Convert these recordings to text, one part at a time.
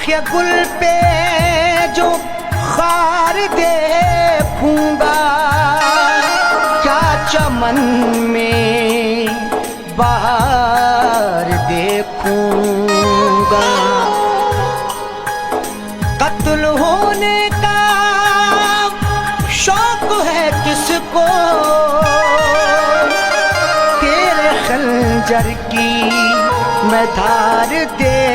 ये गुल पे जो खार देखूंगा, क्या चमन में बहार देखूंगा। कत्ल होने का शौक है किसको, तेरे खंजर की मैं धार देखूंगा।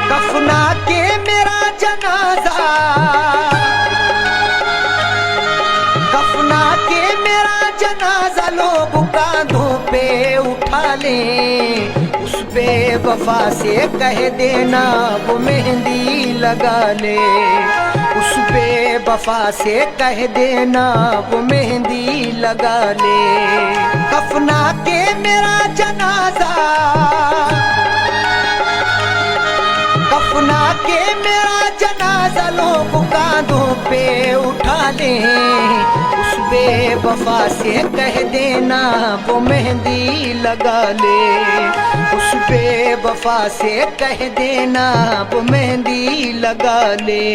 कफना के मेरा जनाजा, कफना के मेरा जनाजा लोग कांधों पे उठा लें। उस बेवफा से कह देना वो मेहंदी लगा ले। उस बेवफा से कह देना वो मेहंदी लगा ले। कफना के मेरा जनाजा, कफना के मेरा जनाजा लोग कांधों पे उठा लें। उस बेवफा से कह देना वो मेहंदी लगा ले। उस बेवफा से कह देना वो मेहंदी लगा ले।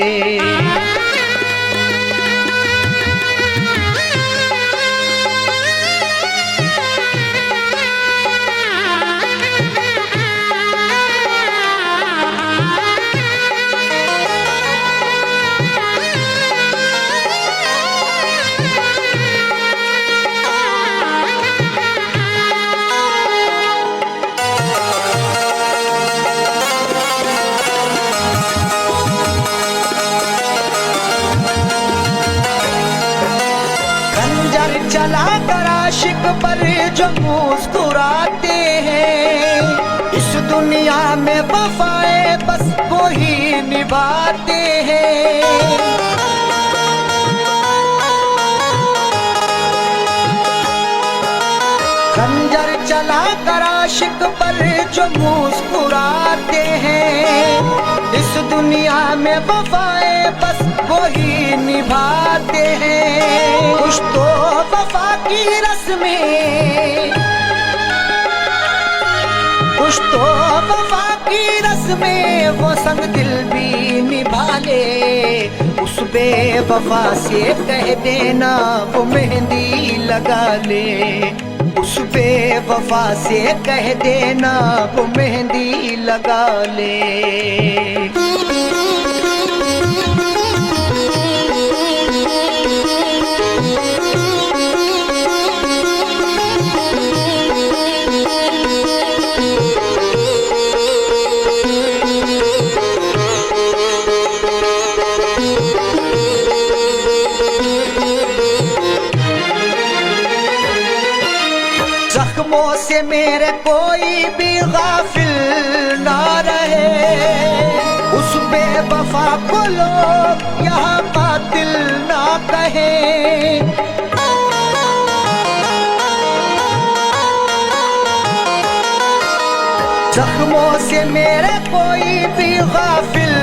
चला कर आशिक पर जो मुस्कुराते हैं, इस दुनिया में वफाए बस वो ही निभाते हैं। खंजर चला कर आशिक पर जो मुस्कुराते हैं, इस दुनिया में वफाए बस वो ही निभाते हैं। कुछ तो वफा की रस्में, कुछ तो वफा की रस्में वो संग दिल भी निभा ले। उस बेवफा से कह देना वो मेहंदी लगा ले। उस बेवफा से कह देना वो मेहंदी लगा ले। जख्मों से मेरे कोई भी गाफिल ना रहे। उस बेवफा को लोग यहाँ कातिल ना कहें। जख्मों से मेरे कोई भी गाफिल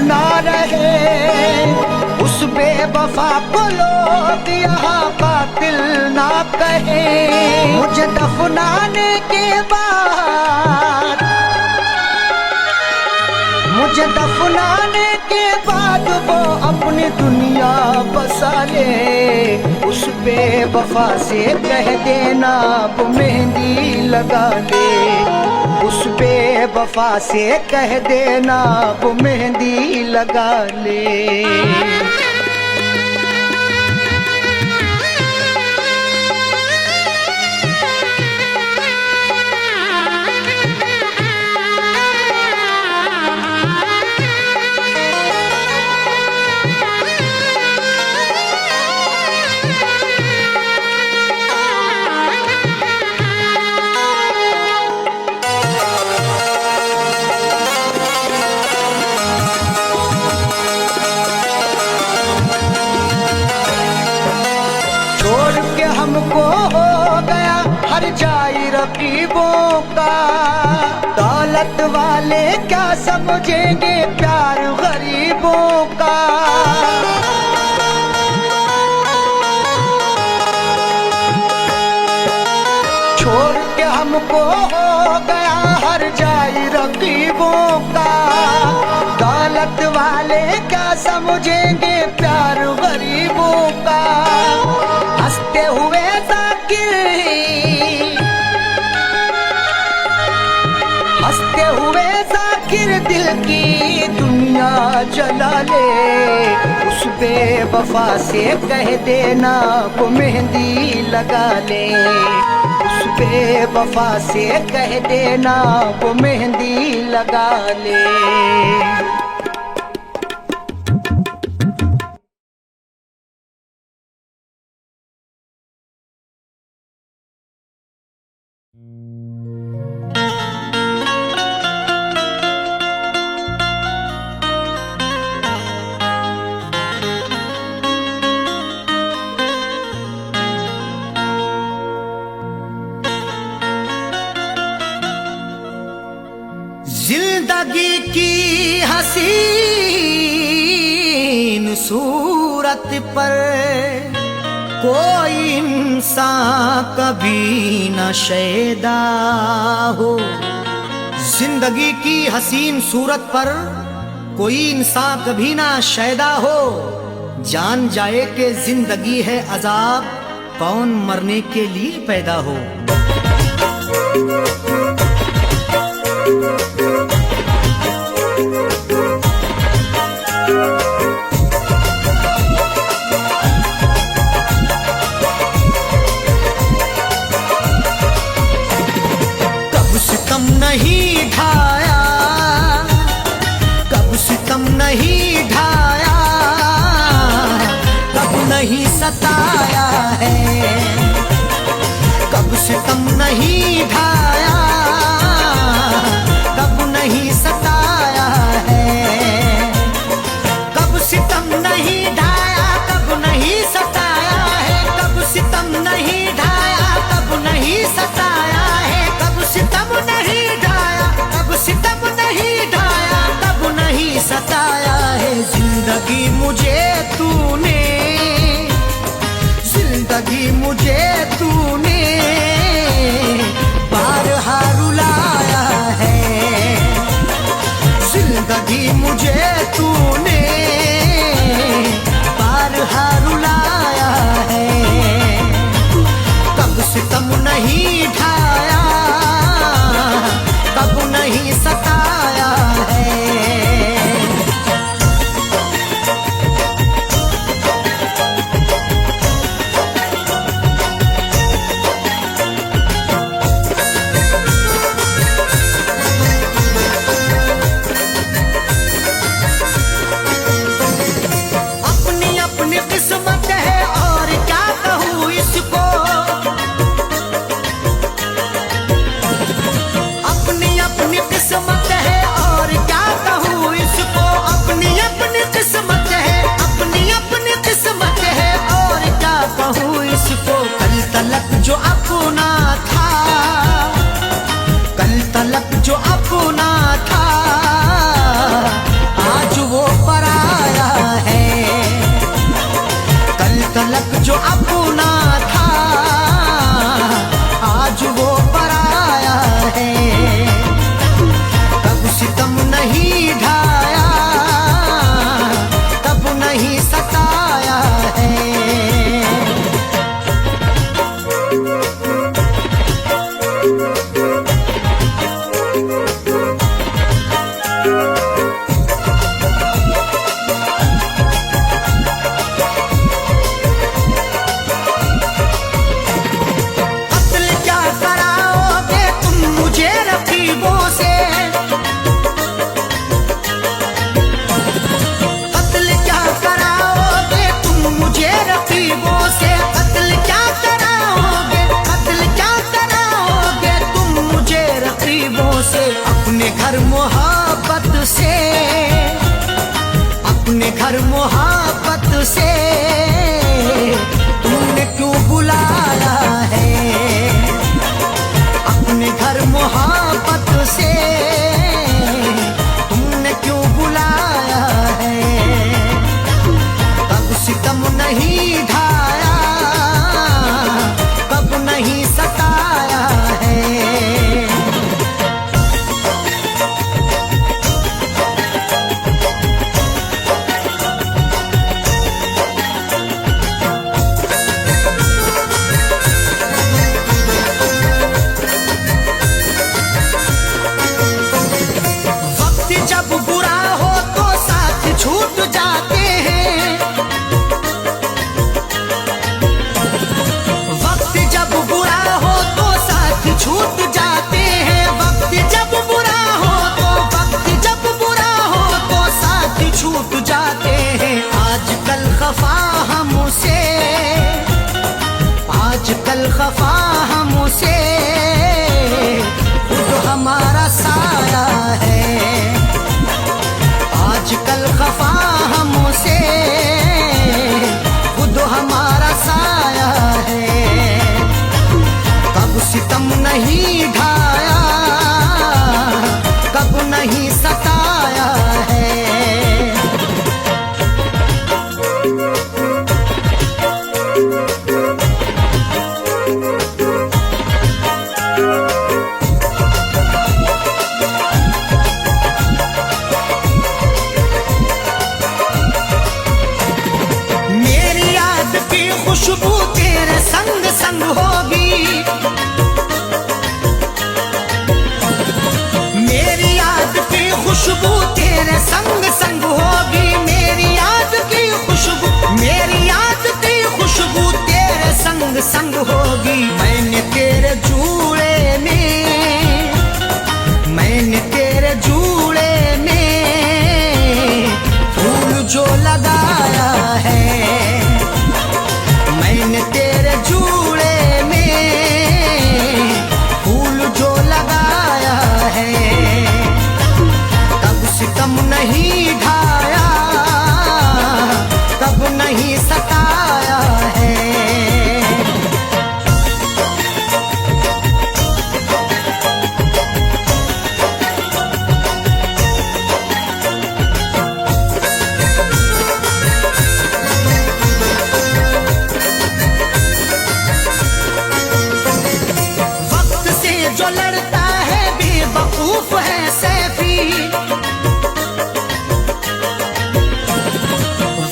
ना रहे। उस बेवफा को लोग यहाँ कातिल ना कहें। मुझे दफनाने के बाद, मुझे दफनाने के बाद वो अपनी दुनिया बसा ले। उस बेवफा से कह देना वो मेहंदी लगा ले। उस बेवफा से कह देना वो मेहंदी लगा ले। जाए रकीबों का। दौलत वाले क्या समझेंगे प्यार गरीबों का। छोड़ के हमको हो गया हर जाए रकीबों का। दौलत वाले क्या समझेंगे प्यार गरीबों का। हंसते हुए जाकिर, हंसते हुए जाकिर दिल की दुनिया जला ले। उस बेवफा से कह देना वो मेहंदी लगा ले। उस बेवफा से कह देना वो मेहंदी लगा ले। जिंदगी की हसीन सूरत पर कोई इंसान कभी न शैदा हो। जिंदगी की हसीन सूरत पर कोई इंसान कभी ना शैदा हो। जान जाए कि जिंदगी है अजाब, कौन मरने के लिए पैदा हो। नहीं ढाया, कब सितम नहीं ढाया, कब नहीं सताया है। कब सितम नहीं ढाया, कब नहीं सताया है। कब सितम नहीं ढाया, कब नहीं सताया है। कब सितम नहीं ढाया, कब नहीं सताया है। कब सितम नहीं सितम नहीं ढाया, कब नहीं सताया है। जिंदगी मुझे तूने, जिंदगी मुझे तूने बारहा रुलाया है। जिंदगी मुझे तूने बारहा रुलाया है। कब सितम नहीं ढाया, कब नहीं सताया है। अपनी अपनी किस्मत है और क्या कहूँ इसको। अपनी अपनी किस्मत है और क्या कहूँ इसको। अपनी अपनी किस्मत है, अपनी अपनी किस्मत है और क्या कहूँ इसको। कल तलक जो अपना था, कल तलक जो अपना था, आज वो पराया है। कल तलक जो अपना था, आज वो पराया है। कब सितम नहीं ढाया, कब नहीं सताया है। कत्ल क्या कराओगे तुम मुझे रकीबों से। कत्ल क्या कराओगे तुम मुझे रकीबों से। कत्ल क्या कराओगे, कत्ल क्या कराओगे तुम मुझे रकीबों से। अपने घर मोहब्बत से, अपने घर मोहब्बत से तुमने क्यों बुलाया है। मोहब्बत से तुमने क्यों बुलाया है। कब सितम नहीं ढाया, कब नहीं सताया है। जब बुरा हो तो साथ छूट जाते हैं, वक्त जब बुरा हो तो साथ छूट जाते हैं। वक्त जब बुरा हो तो, वक्त जब बुरा हो तो साथ छूट जाते हैं। आजकल खफा हमसे, आजकल खफा हमसे खुद हमारा साया है। आजकल खफा हमसे खुद हमारा साया है। कब सितम नहीं ढाया, कब नहीं सताया है। खुशबू तेरे संग संग होगी, मेरी याद की खुशबू तेरे संग संग होगी। मेरी याद की खुशबू, मेरी याद की खुशबू तेरे संग संग होगी। मैंने तेरे जूड़े में, मैंने तेरे जूड़े में फूल जो लगाया है। मैंने तेरे जूड़े में फूल जो लगाया है। कब सितम नहीं ढाया, कब नहीं सताया है। जो लड़ता है बेवकूफ है सैफी,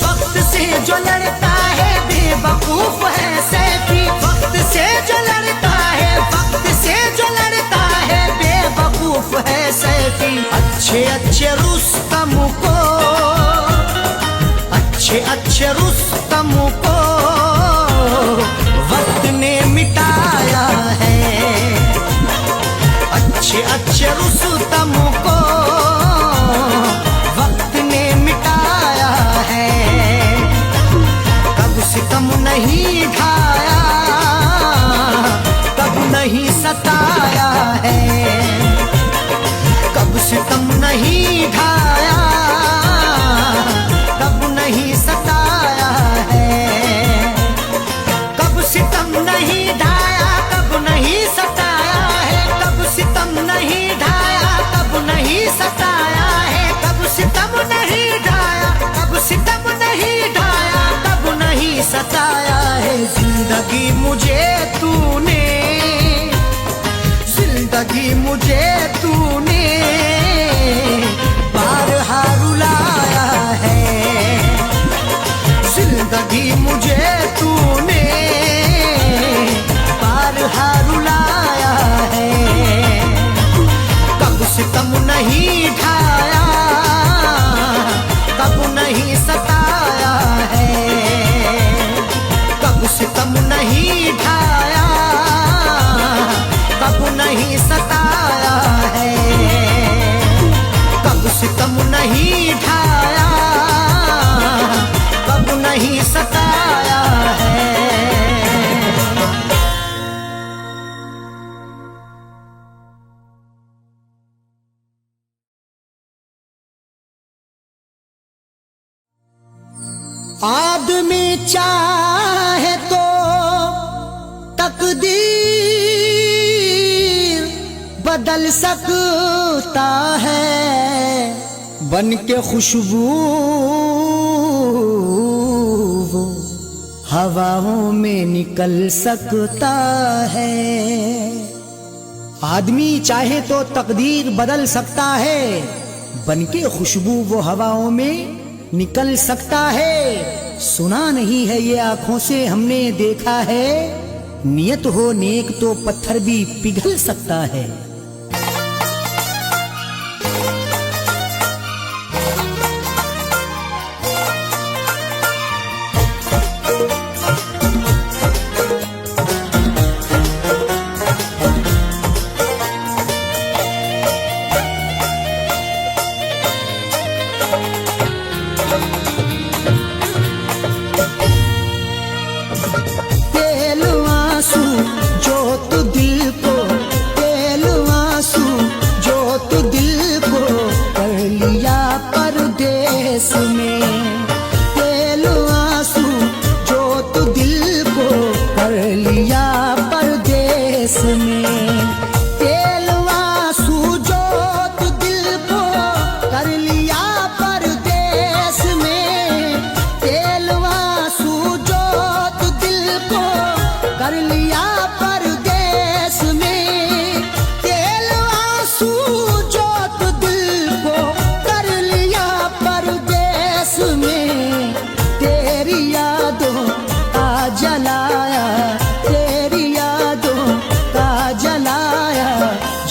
वक्त से जो लड़ता है बेवकूफ है सैफी। वक्त से जो लड़ता है, वक्त से जो लड़ता है बेवकूफ है सैफी। अच्छे अच्छे रुस्तम को, अच्छे अच्छे रुस्तम को वक्त ने मिटाया है। अच्छे अच्छे रुस्तम को वक्त ने मिटाया है। कब सितम नहीं ढाया, कब नहीं सताया है। कब सितम नहीं ढाया, कब नहीं सताया है। कब सितम नहीं ढाया, कब नहीं सताया है। कब सितम नहीं ढाया, कब नहीं सताया है। कब सितम नहीं ढाया, कब सितम नहीं ढाया, कब नहीं सताया है। जिंदगी मुझे तूने, जिंदगी मुझे तूने बारहा रुलाया है। जिंदगी मुझे तूने बारहा रुलाया है। कब सितम नहीं ढाया, कब नहीं सताया है। कब सितम नहीं ढाया, कब नहीं सताया है। कब सितम नहीं ढाया, कब नहीं सताया है। आदमी चाहे तो तकदीर बदल सकता है बन के खुशबू वो हवाओं में निकल सकता है। आदमी चाहे तो तकदीर बदल सकता है, बन के खुशबू वो हवाओं में निकल सकता है। सुना नहीं है ये आंखों से हमने देखा है, नियत हो नेक तो पत्थर भी पिघल सकता है।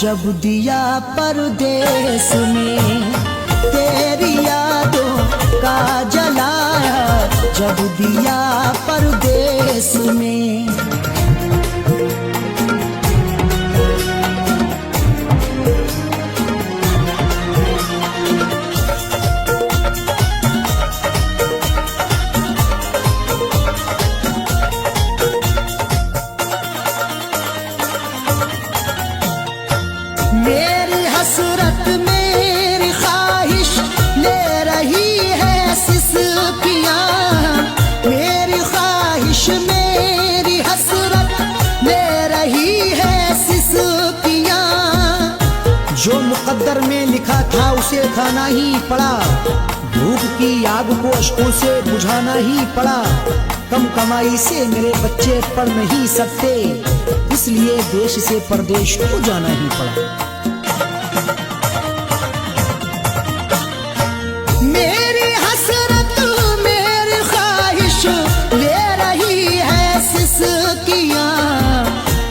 जब दिया परदेस में तेरी यादों का जलाया, जब दिया परदेस में। मेरी हसरत मेरी ख्वाहिश ले रही है सिसकियाँ, मेरी ख्वाहिश मेरी हसरत ले रही है सिसकियाँ। जो मुकद्दर में लिखा था उसे खाना ही पड़ा, भूख की आग को अश्कों से बुझाना ही पड़ा। कम कमाई से मेरे बच्चे पढ़ नहीं सकते, इसलिए देश से परदेश को जाना ही पड़ा। मेरी हसरत मेरी ख्वाहिश ले रही है सिसकियाँ,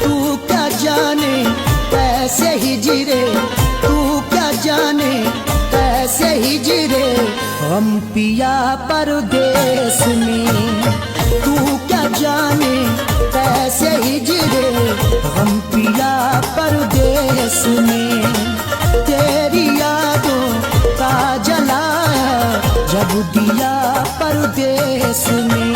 तू क्या जाने कैसे हिजरे, तू क्या जाने कैसे हिजरे हम पिया परदेस में। तू क्या जाने कैसे हिजरे हम पिया परदेस में। तेरी यादों का जलाया, जब दिया परदेस में।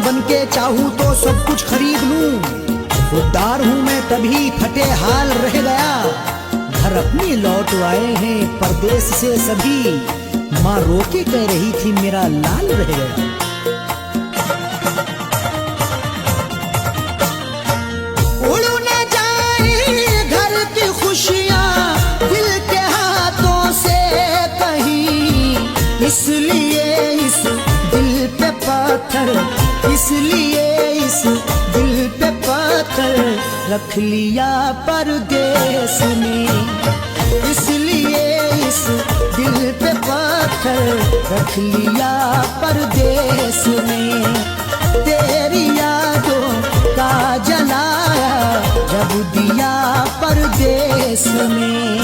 बनके चाहूं तो सब कुछ खरीद लूं, खुददार हूं मैं तभी फटे हाल रह गया। घर अपने लौट आए हैं परदेस से सभी, माँ रोके कह रही थी मेरा लाल रह गया। उड़ न जाए घर की खुशियाँ दिल के हाथों से कहीं, इसलिए इस दिल पे पत्थर, इसलिए इस दिल पे पत्थर रख लिया परदेस में। इसलिए इस दिल पे पत्थर रख लिया परदेस में। तेरी यादों का जलाया, जब दिया परदेस में।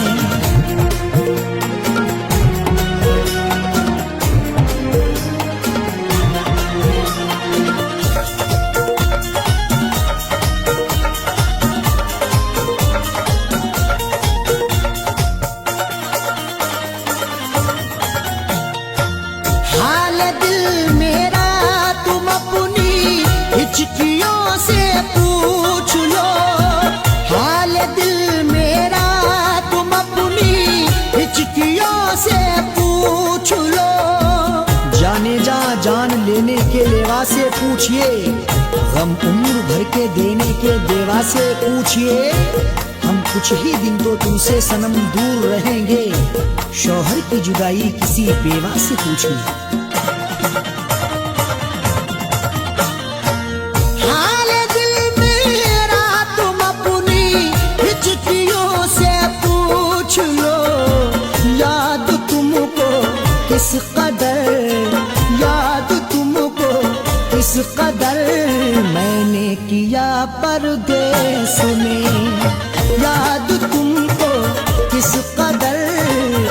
से पूछिए, गम उम्र भर के देने के देवा से पूछिए, हम कुछ ही दिन तो तुमसे सनम दूर रहेंगे, शौहर की जुदाई किसी बेवा से पूछिए। किस कदर याद तुमको, किस कदर मैंने किया परदेस में, याद तुमको किस कदर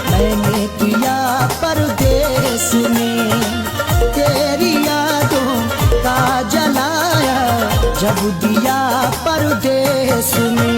मैंने किया परदेस में, तेरी यादों का जलाया जब दिया परदेस में।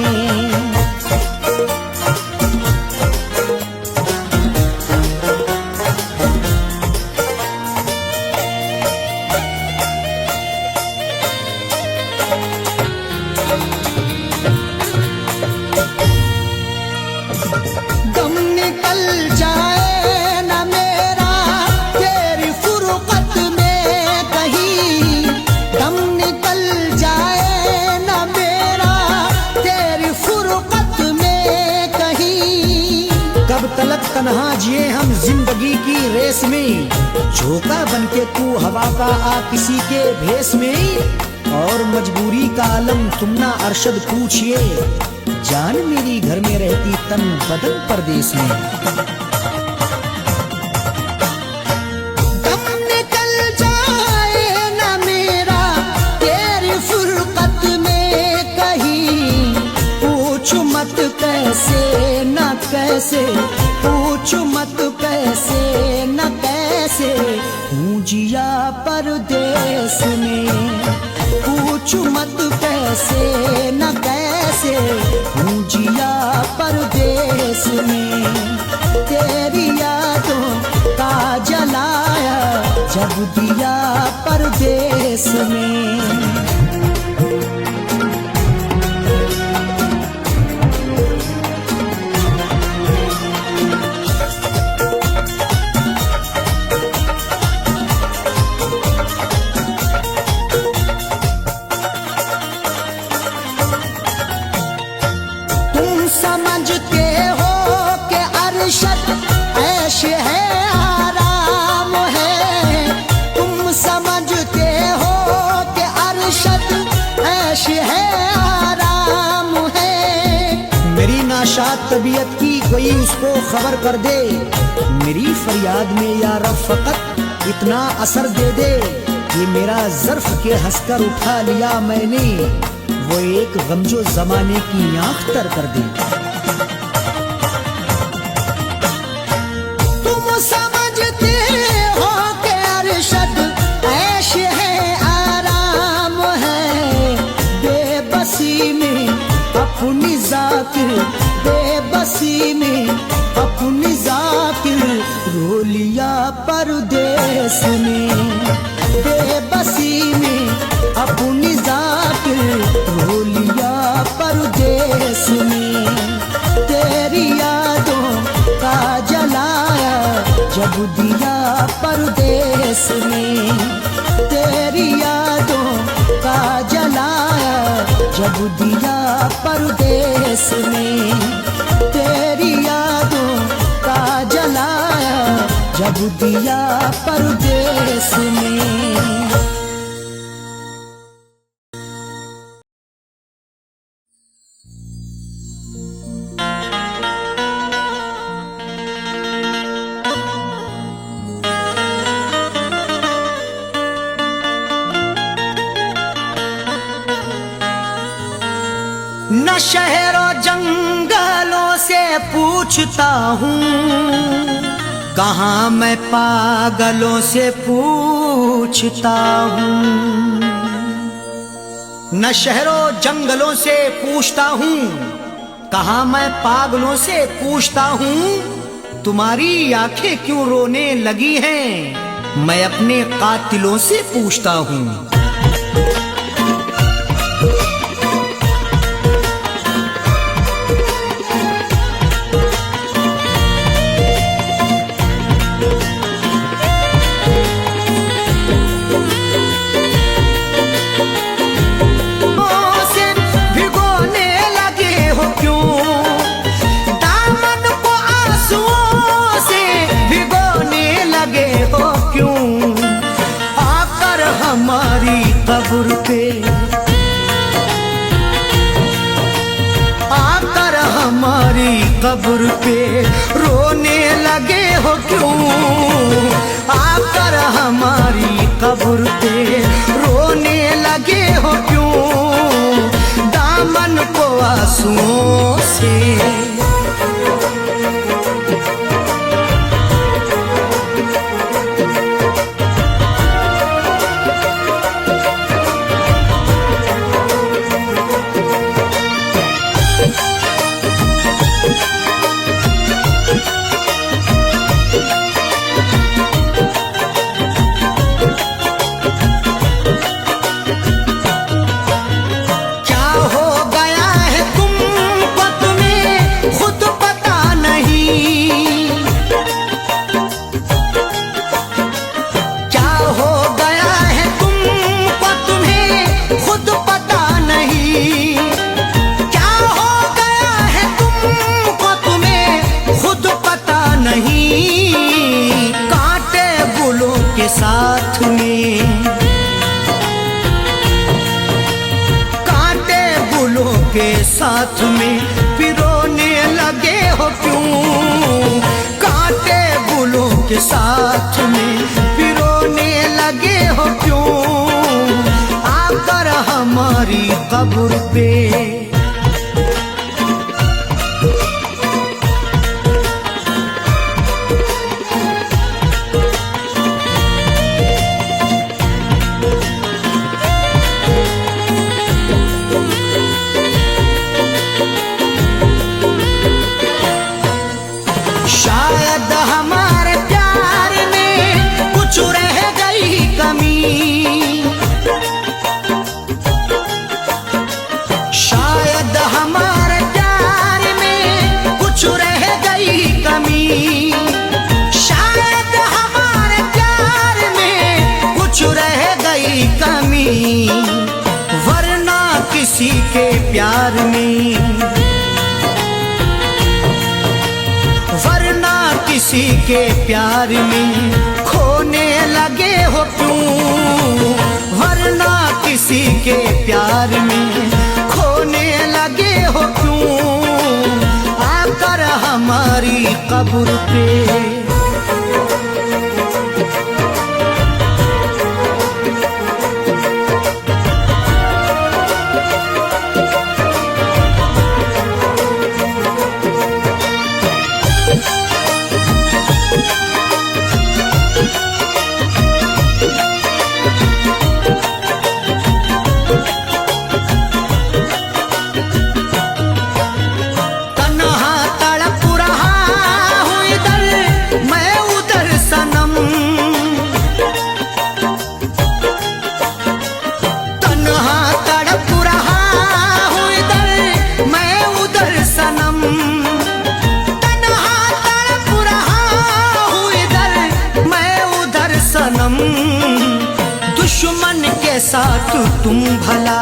तन्हा जिए हम जिंदगी की रेस में, झोंका बनके तू हवा का आ किसी के भेस में, और मजबूरी का आलम तुम ना अरशद पूछिए, जान मेरी घर में रहती तन बदन परदेस में। दम निकल जाए ना मेरा तेरी फुरकत में कहीं, पूछ मत कैसे न कैसे, पूछ मत कैसे न कैसे हूँ जिया परदेस में, पूछ मत कैसे न कैसे हूँ जिया परदेस में, तेरी यादों का जलाया जब दिया परदेस में। समझते हो कि अरशद ऐश है आराम है, तुम समझते हो कि अरशद ऐश है आराम है। मेरी नाशाद तबीयत की कोई उसको खबर कर दे, मेरी फरियाद में या रब फकत इतना असर दे दे, ये मेरा ज़र्फ के हंसकर उठा लिया मैंने, वो एक गम जो जमाने की आंख तर कर दे। तुम समझते हो कि अरशद ऐश है आराम है, बेबसी में अपनी जाकिर, बेबसी में अपनी जाकिर रो लिया परदेस में, बेबसी में अपनी जाकिर रो लिया परदेस में, तेरी यादों का जलाया जब दिया परदेस में, तेरी यादों का जलाया जब दिया परदेस में, तेरी यादों का जलाया जब दिया परदेस में। न शहरों जंगलों से पूछता हूँ, कहाँ मैं पागलों से पूछता हूँ। न शहरों जंगलों से पूछता हूँ, कहाँ मैं पागलों से पूछता हूँ। तुम्हारी आंखें क्यों रोने लगी हैं, मैं अपने कातिलों से पूछता हूँ। कब्र पे रोने लगे हो क्यों? आकर हमारी कब्र पे रोने लगे हो क्यों? दामन को आंसुओं से साथ में कांटे बुलों के साथ में पिरोने लगे हो क्यों? कांटे बुलों के साथ में पिरोने लगे हो क्यों? आकर हमारी कब्र पे शायद हमारे प्यार में कुछ रह गई कमी, शायद हमारे प्यार में कुछ रह गई कमी, शायद हमारे प्यार में कुछ रह गई कमी, वरना किसी के प्यार में वरना किसी के प्यार में खोने लगे हो क्यों? वरना किसी के प्यार में खोने लगे हो क्यों? आकर हमारी कब्र पे दुश्मन के साथ तुम भला,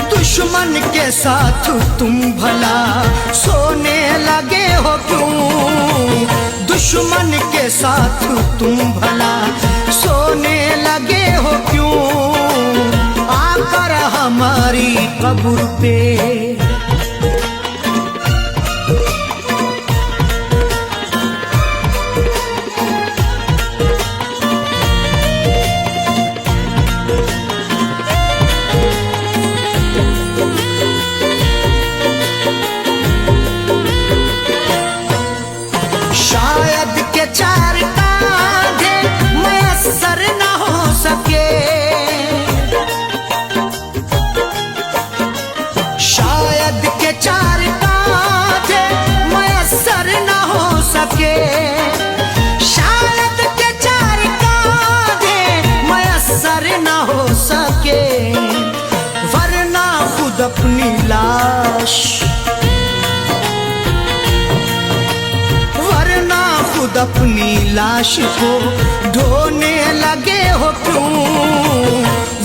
दुश्मन के साथ तुम भला सोने लगे हो क्यों? दुश्मन के साथ तुम भला सोने लगे हो क्यों? आकर हमारी कब्र पे शायद के चार कांधे मयस्सर न हो सके, शायद के चार कांधे मयस्सर न हो सके, शायद के चार कांधे मयस्सर न हो सके, वरना खुद अपनी लाश खुद अपनी लाश को ढोने लगे हो क्यों?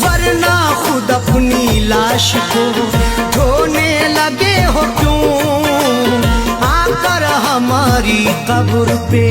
वरना खुद अपनी लाश को ढोने लगे हो क्यों? आकर हमारी कब्र पे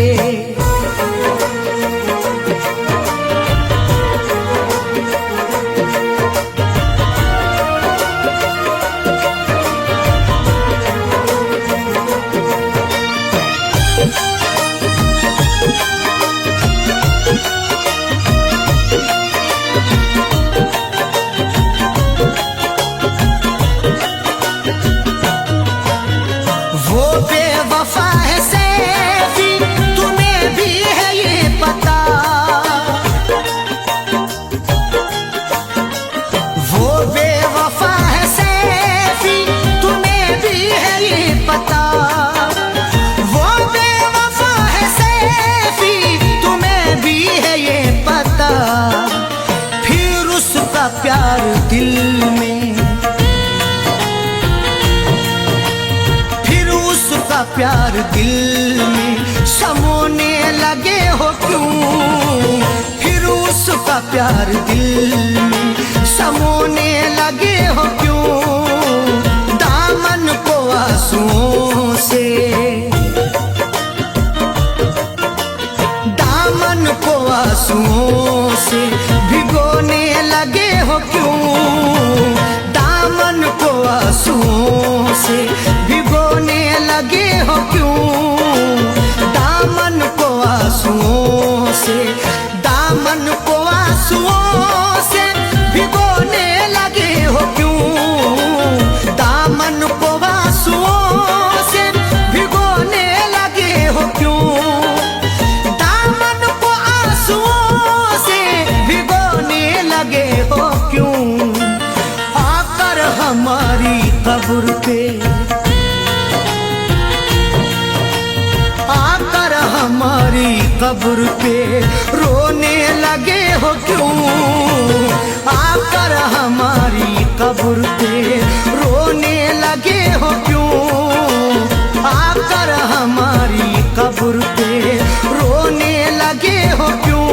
दिल में, फिर उसका प्यार दिल में समोने लगे हो क्यों, फिर उसका प्यार दिल में समोने लगे हो क्यों, दामन को आंसुओं से, दामन को आंसुओं से भिगोने लगे हो क्यों, दामन को आंसुओं से भिगोने लगे हो क्यों, दामन को आंसुओं से, दामन को आंसुओं से भिगोने लगे हो क्यों, दामन को आंसुओं से भिगोने लगे हो क्यों, दामन को आंसुओं से भिगोने लगे हो क्यों, आकर हमारी कब्र पे, आकर हमारी कब्र पे रोने लगे हो क्यों, आकर हमारी कब्र पे रोने लगे हो क्यों, आकर हमारी कब्र पे रोने लगे हो क्यों,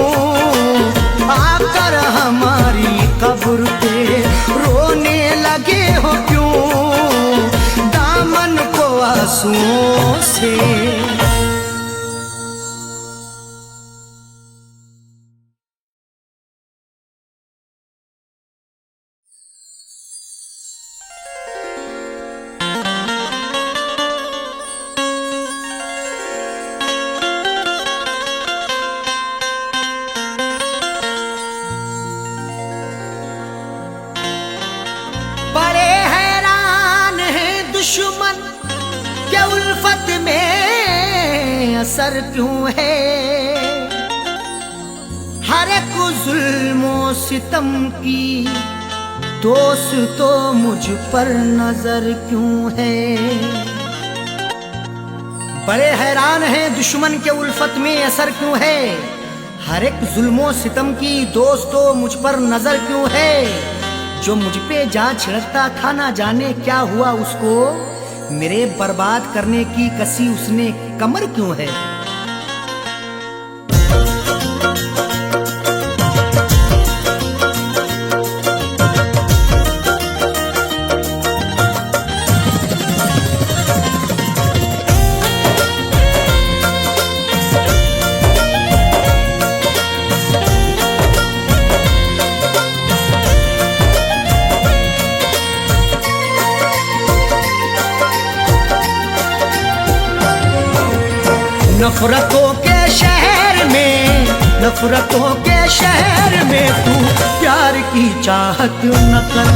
आकर हमारी कब्र पे रोने लगे हो क्यों, दामन को आंसुओं से। बड़े हैरान है दुश्मन के उल्फत में असर क्यों है, हर एक जुल्मों सितम की दोस्त तो मुझ पर नजर क्यों है। बड़े हैरान हैं दुश्मन के उल्फत में असर क्यों है, हर एक जुल्मों सितम की दोस्त तो मुझ पर नजर क्यों है, जो मुझ पे जा छिड़कता था ना जाने क्या हुआ उसको, मेरे बर्बाद करने की कसी उसने कमर क्यों है। नफरतों के शहर में, नफरतों के शहर में तू प्यार की चाहत न कर,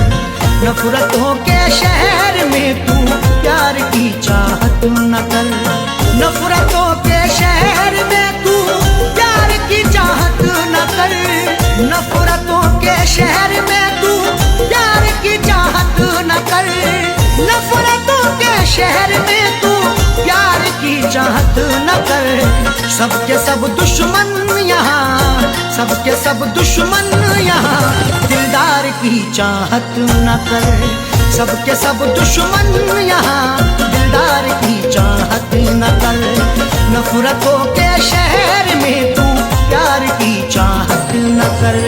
नफरतों के शहर में तू प्यार की चाहत न कर, नफरतों के शहर में तू प्यार की चाहत न कर, नफरतों के शहर में तू प्यार की चाहत न कर, नफरतों के शहर में तू प्यार की चाहत न कर। सबके सब दुश्मन यहाँ, सबके सब दुश्मन यहाँ दिलदार की चाहत न कर, सबके सब दुश्मन यहाँ दिलदार की चाहत न कर, नफरतों के शहर में तू प्यार की चाहत न कर।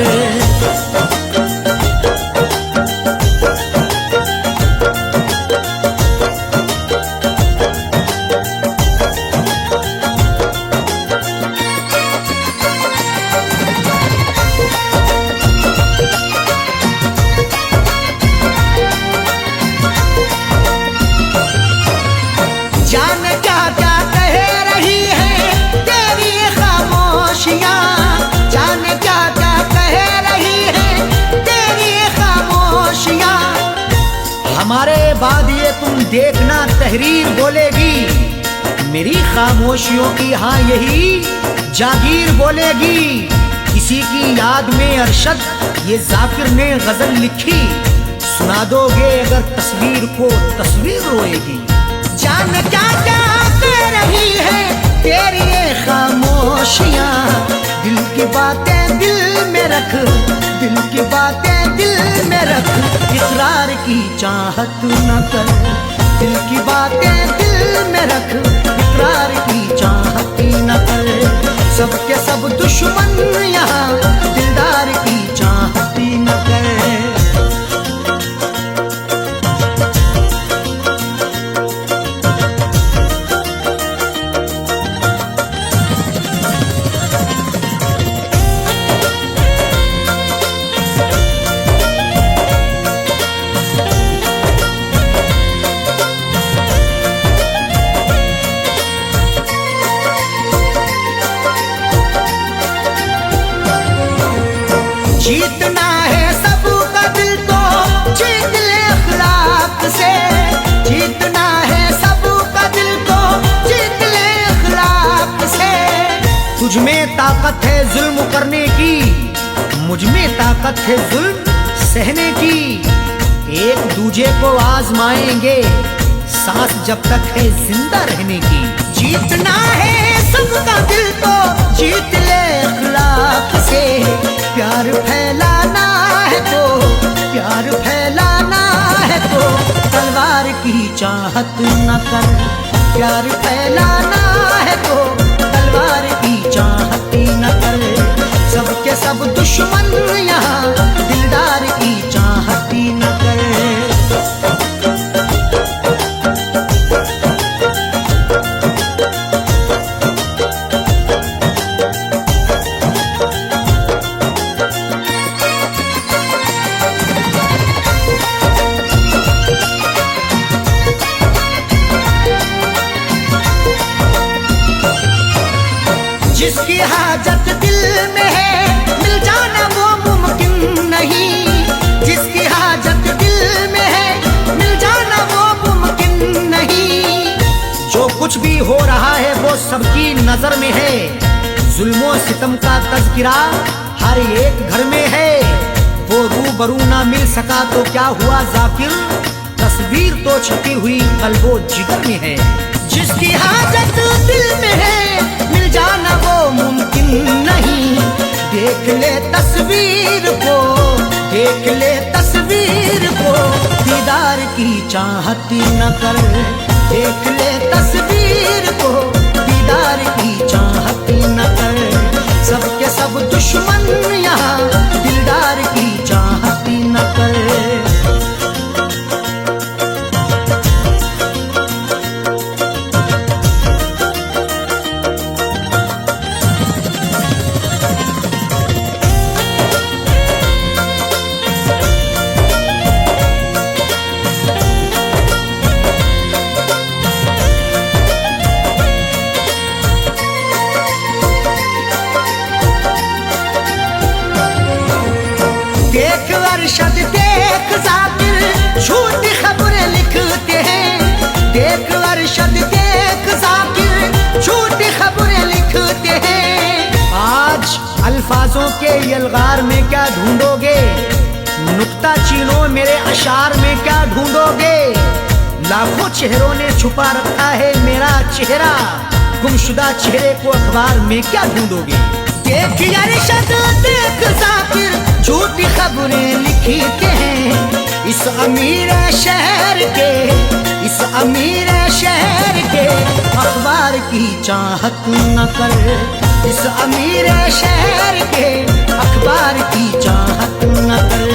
जाने क्या क्या कह रही है तेरी खामोशियाँ, जाने क्या क्या कह रही है तेरी खामोशियाँ। हमारे बाद ये तुम देखना तहरीर बोलेगी, मेरी खामोशियों की हाँ यही जागीर बोलेगी। किसी की याद में अरशद ये जाकिर ने गजल लिखी, सुना दोगे अगर तस्वीर को तस्वीर रोएगी। जाने क्या क्या कह रही है तेरी ये खामोशियाँ, दिल की बातें दिल में रख, दिल की बातें दिल में रख, इकरार की चाहत न कर। दिल की बातें दिल में रख, इकरार की चाहत न कर। सबके सब दुश्मन यहाँ, दिलदार की चाहत न कर। जीतना है सबका दिल तो जीत ले अखलाक से। जीतना है सबका दिल तो जीत ले अखलाक से। तुझ में ताकत है जुल्म करने की, मुझ में ताकत है जुल्म सहने की। एक दूजे को आजमाएंगे सांस जब तक है जिंदा रहने की। जीतना है सबका दिल तो जीत ले अखलाक से। प्यार फैलाना है तो, प्यार फैलाना है तो तलवार की चाहत न कर। प्यार फैलाना है तो तलवार की चाहत न कर। सबके सब दुश्मन यहाँ, दिलदार की चाहत न कर। जिसकी हाजत दिल में है मिल जाना वो मुमकिन नहीं। जिसकी हाजत दिल में है मिल जाना वो मुमकिन नहीं। जो कुछ भी हो रहा है वो सबकी नजर में है। जुल्मों सितम का तज़किरा हर एक घर में है। वो रूबरू ना मिल सका तो क्या हुआ जाकिर, तस्वीर तो छपी हुई कल्बो जिगर में है। जिसकी हाजत दिल में है मिल जाना वो मुमकिन नहीं। देख ले तस्वीर को, देख ले तस्वीर को, दीदार की चाहत न कर। देख ले तस्वीर को, दीदार की चाहत न कर। सबके सब दुश्मन यहाँ, दिलदार की चाहत न कर। देख अरशद देख जाकिर झूठी खबरें लिखते हैं। देख अरशद देख जाकिर झूठी खबरें लिखते हैं। आज अल्फाजों के यलगार में क्या ढूंढोगे, नुक्ता चीनो मेरे अशार में क्या ढूंढोगे। लाखों चेहरों ने छुपा रखा है मेरा चेहरा, गुमशुदा चेहरे को अखबार में क्या ढूंढोगे। देख अरशद देख जाकिर झूठी खबरें लिखते हैं। इस अमीर शहर के, इस अमीर शहर के अखबार की चाहत न कर। इस अमीर शहर के अखबार की चाहत न कर।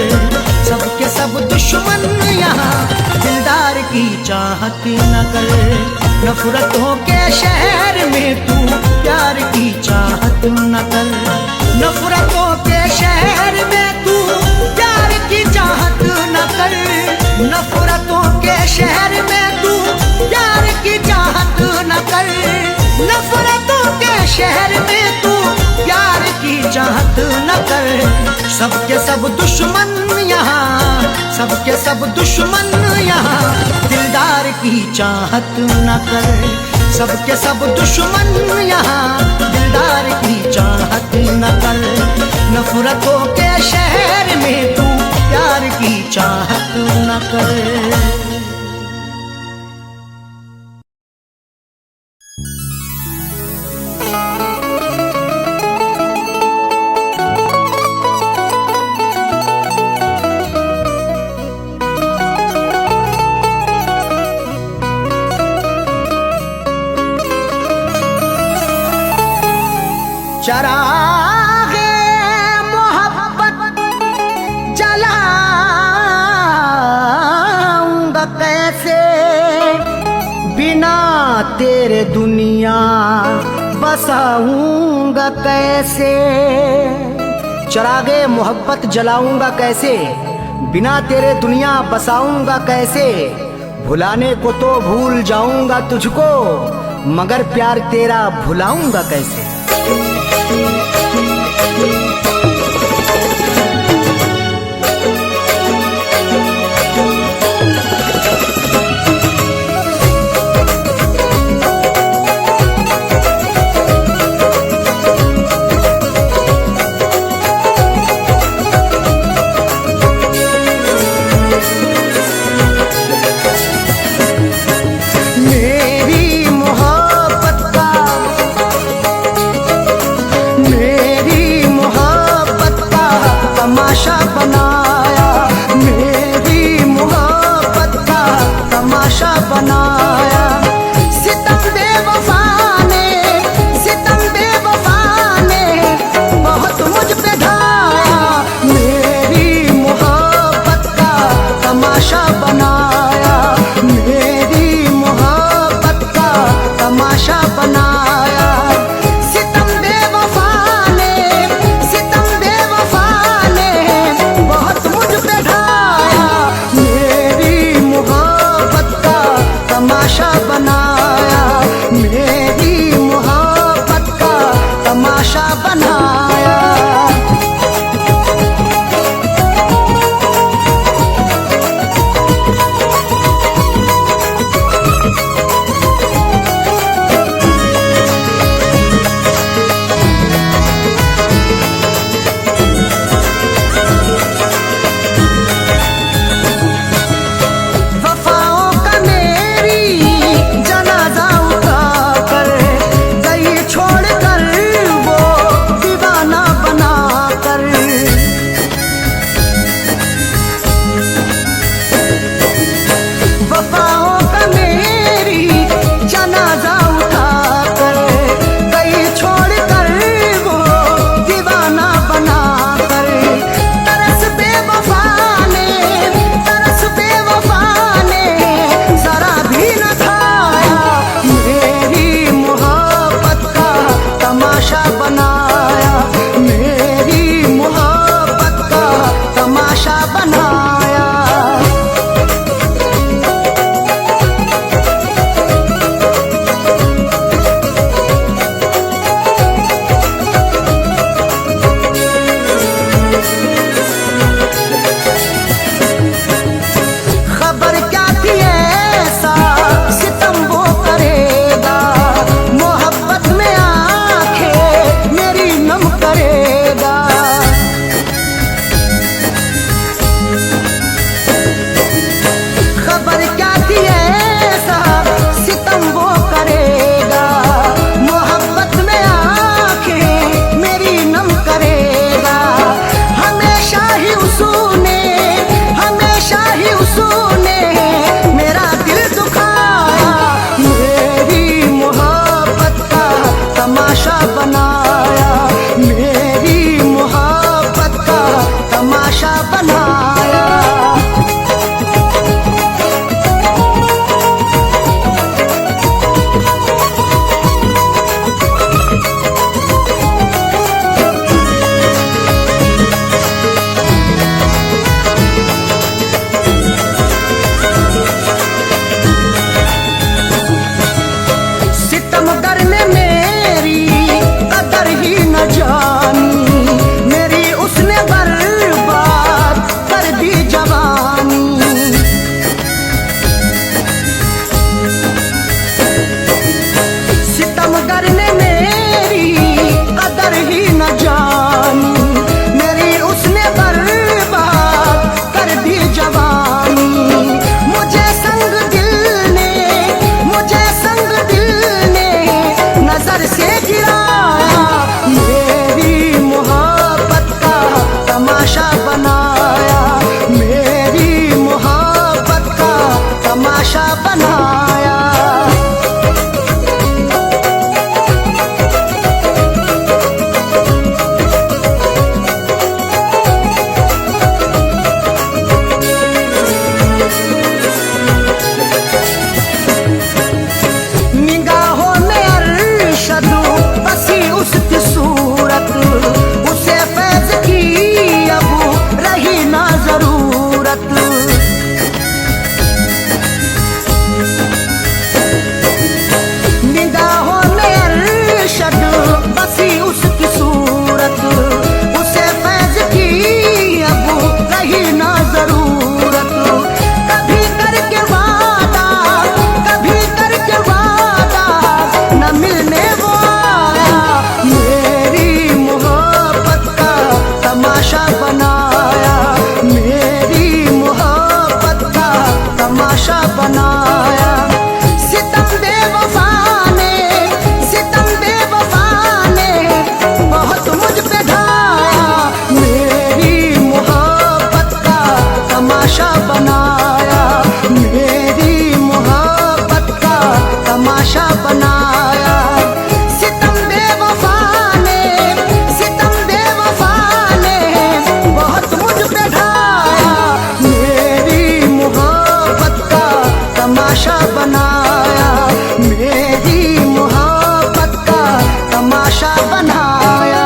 सबके सब दुश्मन यहाँ, दिलदार की चाहत न कर। नफरतों के शहर में तू प्यार की चाहत न कर। नफरतों के शहर में तू प्यार की चाहत न कर। नफरतों के शहर में तू प्यार की चाहत न कर। नफरतों के शहर में तू प्यार की चाहत न कर। सबके सब दुश्मन यहाँ, सबके सब दुश्मन यहाँ, दिलदार की चाहत न कर। सबके सब दुश्मन यहाँ, दिलदार की चाहत न कर। नफरतों के शहर में तू प्यार की चाहत न कर। चरागे मोहब्बत जलाऊंगा कैसे, बिना तेरे दुनिया बसाऊंगा कैसे। चरागे मोहब्बत जलाऊंगा कैसे, बिना तेरे दुनिया बसाऊंगा कैसे। भुलाने को तो भूल जाऊंगा तुझको, मगर प्यार तेरा भुलाऊंगा कैसे। तमाशा बनाया, मेरी मोहब्बत का तमाशा बनाया। सितम बेवफा ने, सितम बेवफा ने बहुत मुझ पे ढाया। मेरी मोहब्बत का तमाशा बनाया, मेरी मोहब्बत का तमाशा बनाया। तमाशा बनाया, मेरी मोहब्बत का तमाशा बनाया। तमाशा बनाया, मेरी मोहब्बत का तमाशा बनाया। खबर क्या थी ऐसा सितम वो करेगा, मोहब्बत में नम करेगा। खबर क्या थी ऐसा सितम वो करेगा, मोहब्बत में आके मेरी नम करेगा। हमेशा ही उसने, हमेशा ही उसने मेरा दिल दुखाया। मेरी मोहब्बत का तमाशा बनाया, मेरी मोहब्बत का तमाशा बनाया। सितमगर ने मेरी कदर ही न जानी, मेरी उसने बर्बाद कर दी जवानी। सितमगर ने मेरी कदर ही न जानी, मेरी उसने बर्बाद कर दी जवानी। मुझे संग दिल ने, मुझे संग दिल ने नजर से गिराया। मेरी मोहब्बत का तमाशा बनाया, मेरी मोहब्बत का तमाशा बनाया। बनाया, मेरी मोहब्बत का तमाशा बनाया। सितम बेवफा ने, सितम बेवफा ने बहुत मुझ पे ढाया, मेरी मोहब्बत का तमाशा बनाया, मेरी मोहब्बत का तमाशा बनाया।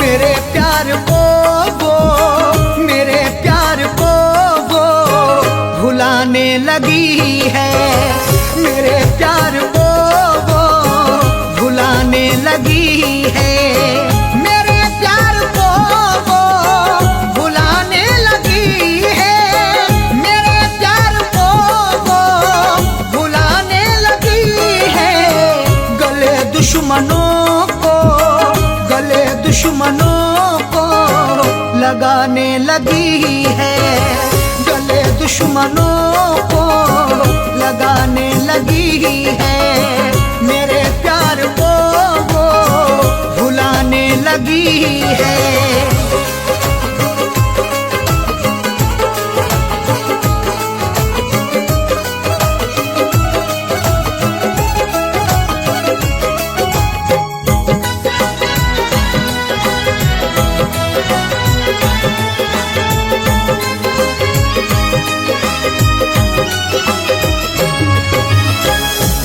मेरे प्यार को वो, मेरे प्यार को वो भुलाने लगी है, मेरे प्यार को वो भुलाने लगी है, मेरे प्यार को वो भुलाने लगी है, मेरे प्यार को वो भुलाने लगी है। गले दुश्मनों को, गले दुश्मनों को लगाने लगी है, गले दुश्मनों को लगाने लगी है, मेरे प्यार को वो भुलाने लगी है।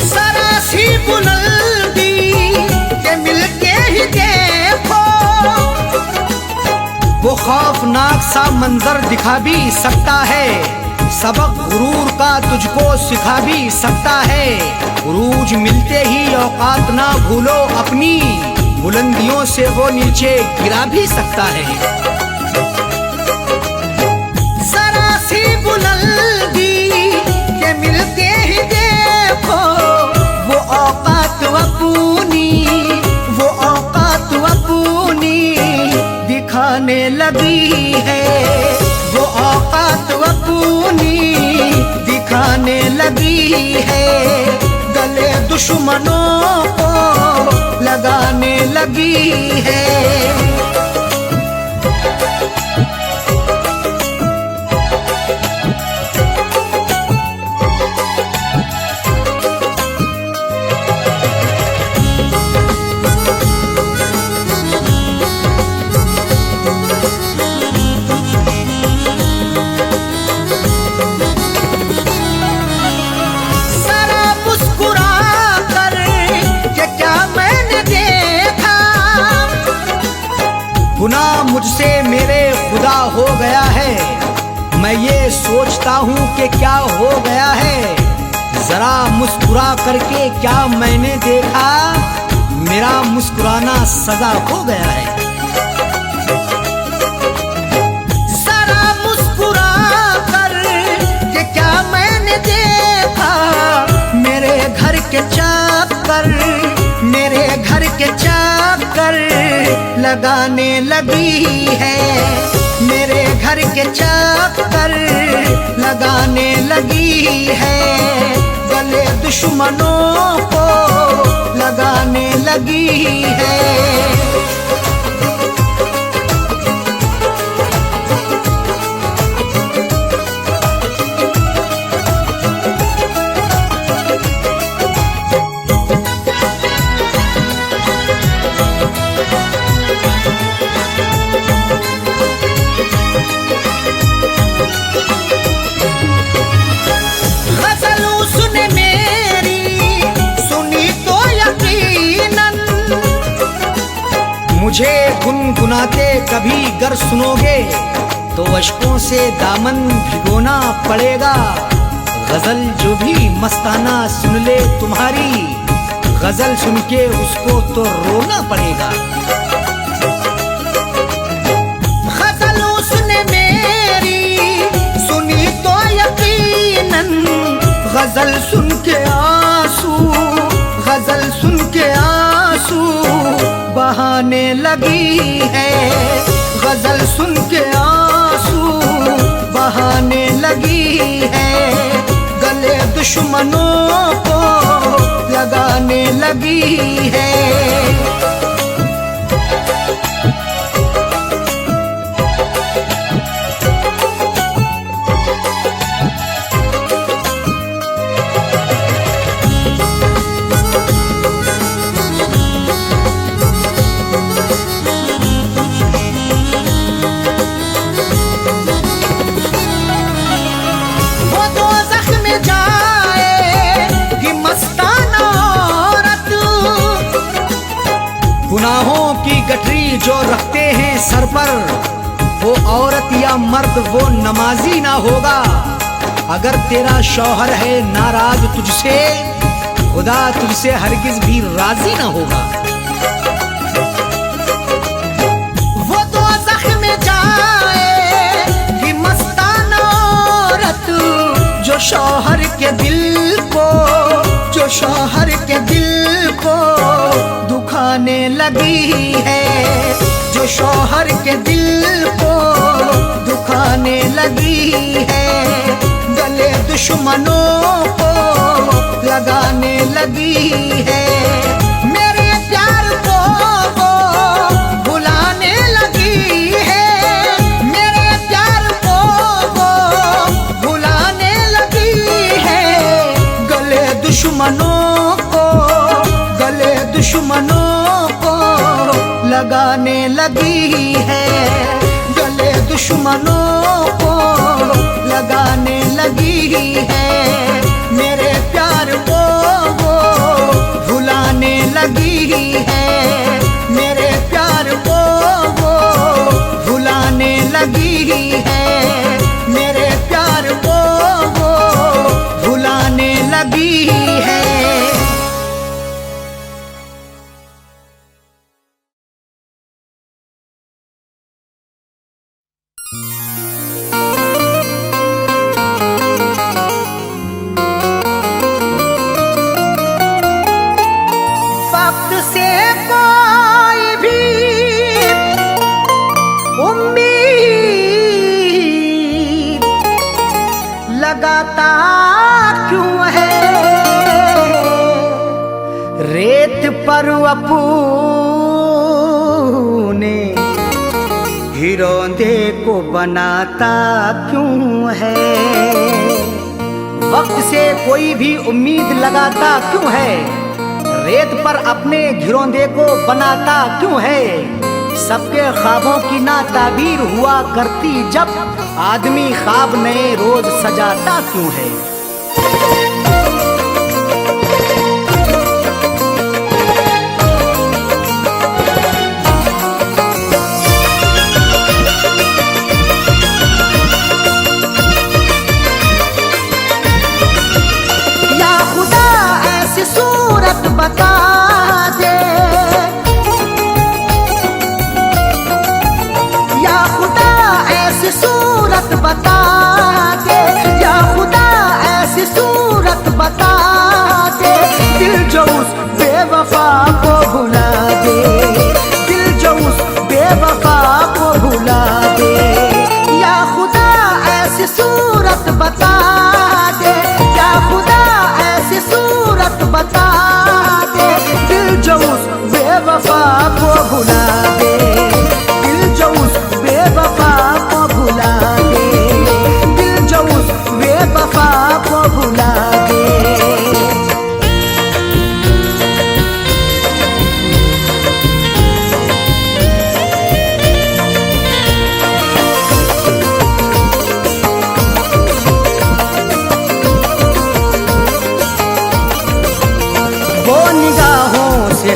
सरासी बुलंदी के मिलके ही देखो, वो खौफनाक सा मंजर दिखा भी सकता है, सबक गुरूर का तुझको सिखा भी सकता है। उरूज मिलते ही औकात ना भूलो अपनी, बुलंदियों से वो नीचे गिरा भी सकता है। सरासी बुलंदी के मिलते ही देखो, वो औकात अपनी, वो औकात अपनी दिखाने लगी है, वो औकात अपनी दिखाने लगी है, गले दुश्मनों को लगाने लगी है। गुनाह मुझसे मेरे खुदा हो गया है, मैं ये सोचता हूँ कि क्या हो गया है, जरा मुस्कुरा करके क्या मैंने देखा, मेरा मुस्कुराना सजा हो गया है। जरा मुस्कुरा कर के क्या मैंने देखा, मेरे घर के चाकर, मेरे घर के चाकर लगाने लगी है, मेरे घर के चाकर लगाने लगी है, गले दुश्मनों को लगाने लगी है। मुझे गुनगुनाते कभी गर सुनोगे तो अश्कों से दामन भिगोना पड़ेगा। गजल जो भी मस्ताना सुन ले तुम्हारी, गजल सुन के उसको तो रोना पड़ेगा। गजल उसने मेरी गजल सुन के आंसू, गजल सुन के आंसू बहाने लगी है। गजल सुन के आंसू बहाने लगी है। गले दुश्मनों को लगाने लगी है। गुनाहों की गठरी जो रखते हैं सर पर, वो औरत या मर्द वो नमाजी ना होगा। अगर तेरा शौहर है नाराज तुझसे, खुदा तुझसे हरगिज भी राजी ना होगा। वो तो ज़ख्म जाएगी मस्ताना औरत, जो शौहर के दिल को, जो शौहर के दिल को दुखाने लगी है। जो शौहर के दिल को दुखाने लगी है। गले दुश्मनों को लगाने लगी है। मेरे प्यार को वो भुलाने लगी है। मेरे प्यार को वो भुलाने लगी है। गले दुश्मनों को, गले दुश्मनों को लगाने लगी है। गले दुश्मनों को लगाने लगी है। मेरे प्यार को वो भुलाने लगी है। मेरे प्यार को वो भुलाने लगी है। मेरे प्यार को वो भुलाने लगी है। वक्त से कोई भी उम्मीद लगाता क्यों है? रेत पर अपने हिरोंदे को बनाता क्यों है? वक्त से कोई भी उम्मीद लगाता क्यों है? रेत पर अपने घिरौंदे को बनाता क्यों है? सबके ख्वाबों की ना ताबीर हुआ करती जब, आदमी ख्वाब नए रोज सजाता क्यों है? बता दे या खुदा ऐसी सूरत बता दे, या खुदा ऐसी सूरत बता दे। दिल जो उस बेवफा को भुला दे, दिल जो उस बेवफा को भुला दे। या खुदा ऐसी सूरत बता दे, या खुदा ऐसी सूरत बता दे। दिल जो उस बेवफा को भुला दे, दिल जो उस बेवफा को भुला दे। दिल जो उस बेवफा को भुला दे।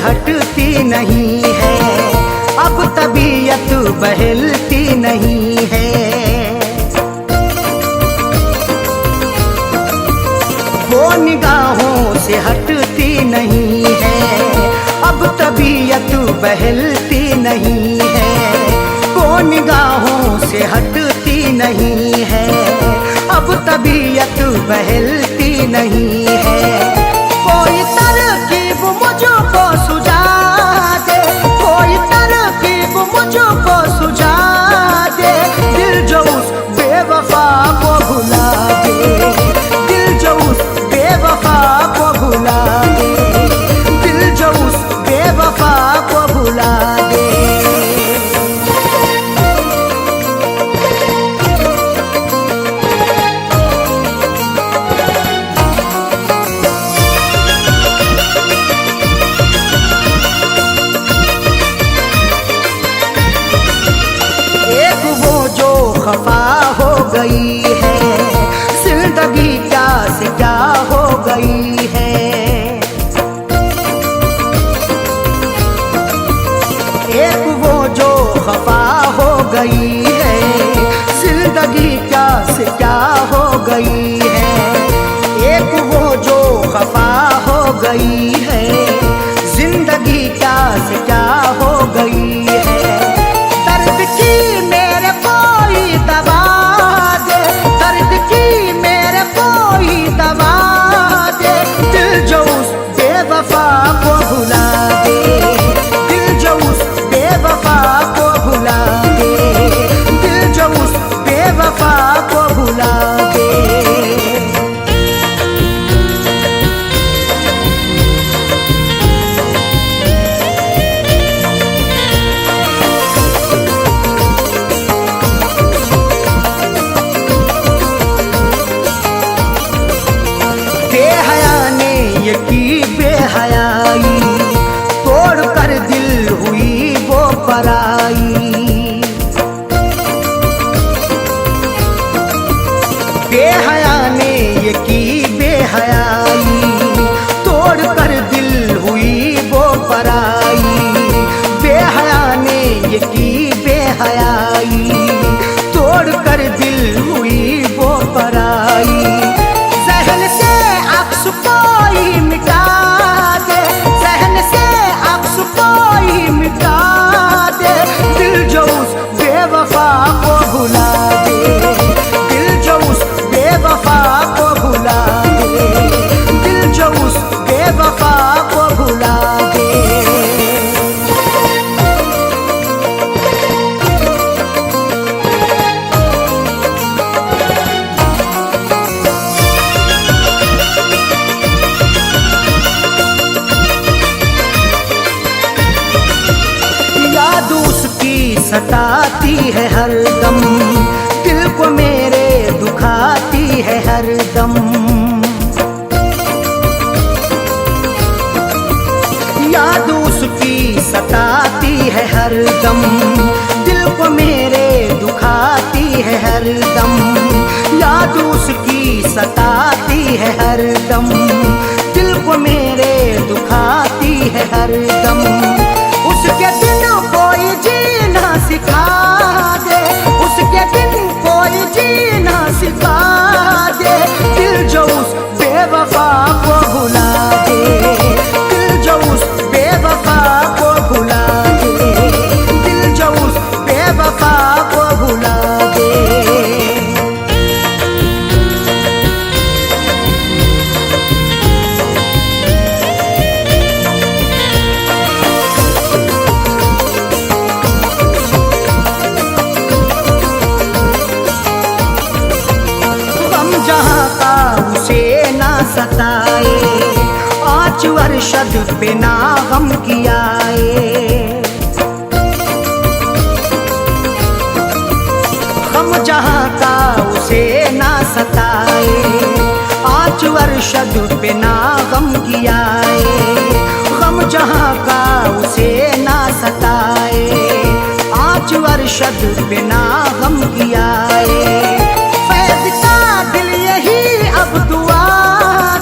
हटती नहीं है, अब तबीयत बहलती नहीं है। वो निगाहों से हटती नहीं है, अब तबीयत बहलती नहीं है। वो निगाहों से हटती नहीं है, अब तबीयत बहलती नहीं है। कोई तरकीब मुझको सुझा दे, कोई तरकीब मुझको सुझा दे, दिल जो उस बेवफा को भुला दे, दिल जो उस बेवफा को भुला दे, दिल जो उस बेवफा को भुला दे। एक वो जो खफा हो गई है, जिंदगी क्या से क्या हो गई है। एक वो जो खफा हो गई है, जिंदगी क्या से क्या हो गई है। एक वो जो खफा हो गई है, जिंदगी क्या से क्या हो गई है। दर्द की मेरे कोई दवा दे, दर्द की मेरे कोई दवा दे, दिल जो उस बेवफा को भुला दे, दिल जो उस बेवफा को भुला दे, दिल जो उस बेवफा को भुला दे। बेहया ने ये की बेहयाई, तोड़ कर दिल हुई वो पराई। बेहया ने ये की बेहयाई, तोड़ कर दिल हुई वो पराई। बेहया ने ये की बेहयाई, तोड़ कर दिल हुई वो पराई। जहन से अक्स कोई मिटा दे, जहन से अक्स कोई मिटा दे, दिल जो उस बेवफा को भुला दे, दिल जो उस बेवफा को भुला दे, दिल जो उस बेवफा को भुला दे। याद उसकी सताती है हरदम, दिल को मेरे दुखाती है हरदम। याद उसकी सताती है हरदम, दिल को मेरे दुखाती है हरदम। याद उसकी सताती है हरदम, दिल को मेरे दुखाती है हरदम। उसके दिन कोई जीना सिखा दे, उसके दिन कोई जीना सिखा दे, दिल जो उस बेवफा को भुला दे, दिल जो उस बेवफा को भुला दे, दिल जो उस बेवफा को भुला दे। जहाँ का उसे ना सताए, 5 वर्षद पे ना गम कियाए। गम जहाँ का उसे ना सताए, 5 वर्षद पे ना गम कियाए। गम जहाँ का उसे ना सताए, 5 वर्षद पे ना गम कियाए। फैज का दिल यही अब दुआ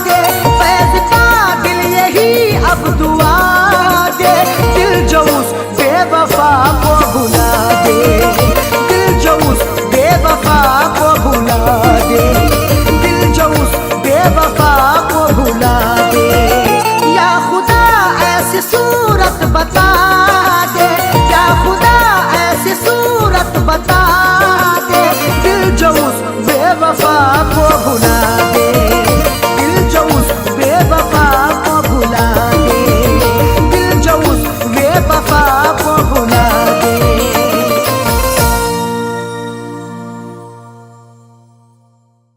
दे, फैज का दिल यही अब दुआ दे, दिल जो उस बेवफा को भुला दे, दिल जो उस बेवफा को भुला दे, दिल जो उस बेवफा को भुला दे। या खुदा ऐसी सूरत बता दे, या खुदा ऐसी सूरत बता दे, दिल जो उस बेवफा को भुला